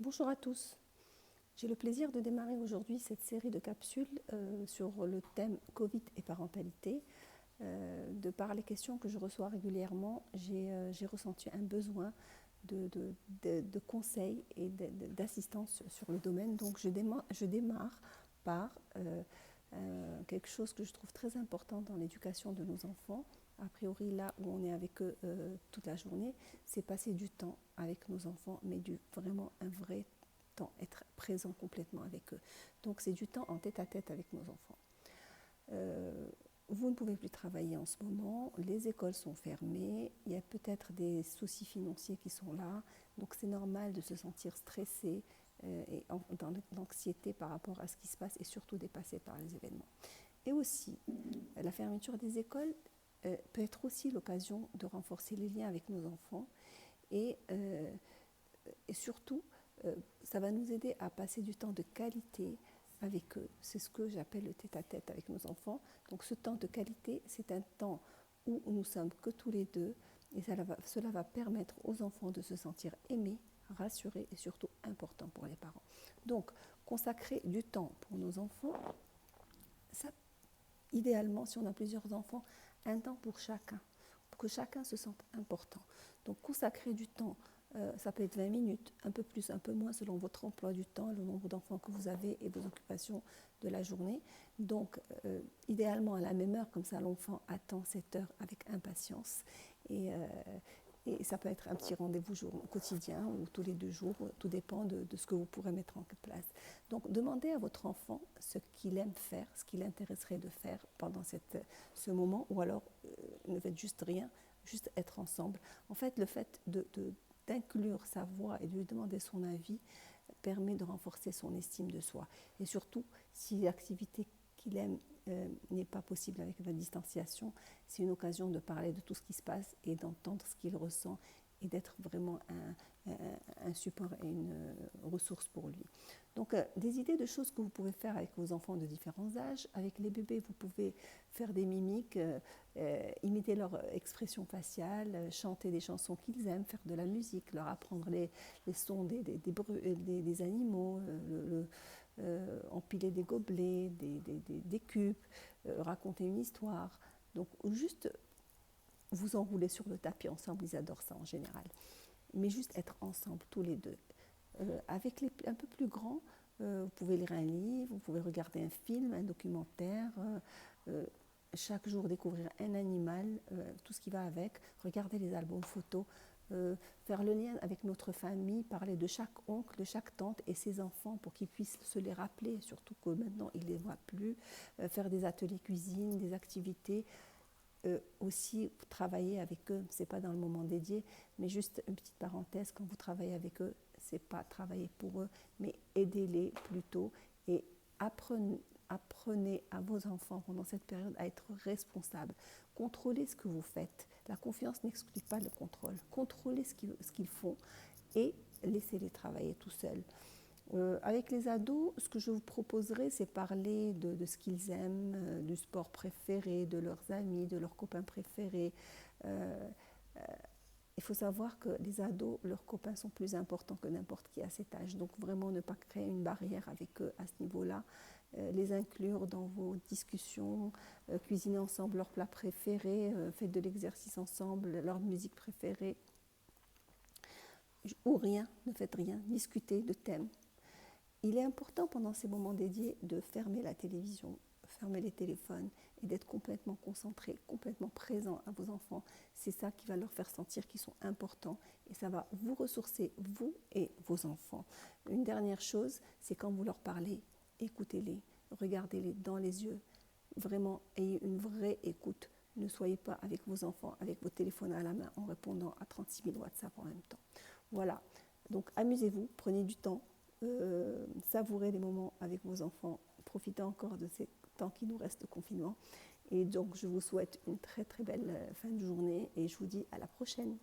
Bonjour à tous. J'ai le plaisir de démarrer aujourd'hui cette série de capsules sur le thème Covid et parentalité. De par les questions que je reçois régulièrement, j'ai ressenti un besoin de conseils et d'assistance sur le domaine. Donc je démarre par quelque chose que je trouve très important dans l'éducation de nos enfants. A priori, là où on est avec eux toute la journée, c'est passer du temps avec nos enfants, mais vraiment un vrai temps, être présent complètement avec eux. Donc c'est du temps en tête-à-tête avec nos enfants. Vous ne pouvez plus travailler en ce moment, les écoles sont fermées, il y a peut-être des soucis financiers qui sont là, donc c'est normal de se sentir stressé et dans l'anxiété par rapport à ce qui se passe et surtout dépassé par les événements. Et aussi, la fermeture des écoles peut être aussi l'occasion de renforcer les liens avec nos enfants et surtout, ça va nous aider à passer du temps de qualité avec eux. C'est ce que j'appelle le tête-à-tête avec nos enfants. Donc ce temps de qualité, c'est un temps où nous sommes que tous les deux et cela va permettre aux enfants de se sentir aimés, rassurés et surtout importants pour les parents. Donc consacrer du temps pour nos enfants, ça, idéalement, si on a plusieurs enfants, un temps pour chacun, pour que chacun se sente important. Donc consacrer du temps, ça peut être 20 minutes, un peu plus, un peu moins selon votre emploi du temps, le nombre d'enfants que vous avez et vos occupations de la journée. Donc idéalement à la même heure, comme ça l'enfant attend cette heure avec impatience. Et ça peut être un petit rendez-vous quotidien ou tous les 2 jours, tout dépend de ce que vous pourrez mettre en place. Donc demandez à votre enfant ce qu'il aime faire, ce qui l'intéresserait de faire pendant ce moment, ou alors ne faites juste rien, juste être ensemble. En fait, le fait d'inclure sa voix et de lui demander son avis permet de renforcer son estime de soi. Et surtout, si l'activité qu'il aime n'est pas possible avec la distanciation, c'est une occasion de parler de tout ce qui se passe et d'entendre ce qu'il ressent et d'être vraiment un support et une ressource pour lui. Donc des idées de choses que vous pouvez faire avec vos enfants de différents âges. Avec les bébés, vous pouvez faire des mimiques, imiter leur expression faciale, chanter des chansons qu'ils aiment, faire de la musique, leur apprendre les sons des animaux, empiler des gobelets, des cubes, raconter une histoire. Donc juste vous enrouler sur le tapis ensemble, ils adorent ça en général. Mais juste être ensemble tous les deux. Avec les un peu plus grands, vous pouvez lire un livre, vous pouvez regarder un film, un documentaire, chaque jour découvrir un animal, tout ce qui va avec, regarder les albums photos, faire le lien avec notre famille, parler de chaque oncle, de chaque tante et ses enfants pour qu'ils puissent se les rappeler, surtout que maintenant ils ne les voient plus, faire des ateliers cuisine, des activités. Aussi travailler avec eux, c'est pas dans le moment dédié, mais juste une petite parenthèse, quand vous travaillez avec eux, c'est pas travailler pour eux, mais aidez-les plutôt et apprenez à vos enfants pendant cette période à être responsables. Contrôlez ce que vous faites. La confiance n'exclut pas le contrôle. Contrôlez ce qu'ils font et laissez-les travailler tout seuls. Avec les ados, ce que je vous proposerai, c'est parler de ce qu'ils aiment, du sport préféré, de leurs amis, de leurs copains préférés. Il faut savoir que les ados, leurs copains sont plus importants que n'importe qui à cet âge. Donc vraiment ne pas créer une barrière avec eux à ce niveau-là. Les inclure dans vos discussions, cuisiner ensemble leurs plats préférés, faites de l'exercice ensemble, leur musique préférée. Ou rien, ne faites rien, discutez de thèmes. Il est important pendant ces moments dédiés de fermer la télévision, fermer les téléphones et d'être complètement concentré, complètement présent à vos enfants. C'est ça qui va leur faire sentir qu'ils sont importants et ça va vous ressourcer, vous et vos enfants. Une dernière chose, c'est quand vous leur parlez, écoutez-les, regardez-les dans les yeux. Vraiment, ayez une vraie écoute. Ne soyez pas avec vos enfants, avec vos téléphones à la main en répondant à 36 000 WhatsApp en même temps. Voilà, donc amusez-vous, prenez du temps. Savourez les moments avec vos enfants, profitez encore de ces temps qui nous restent de confinement. Et donc, je vous souhaite une très très belle fin de journée et je vous dis à la prochaine.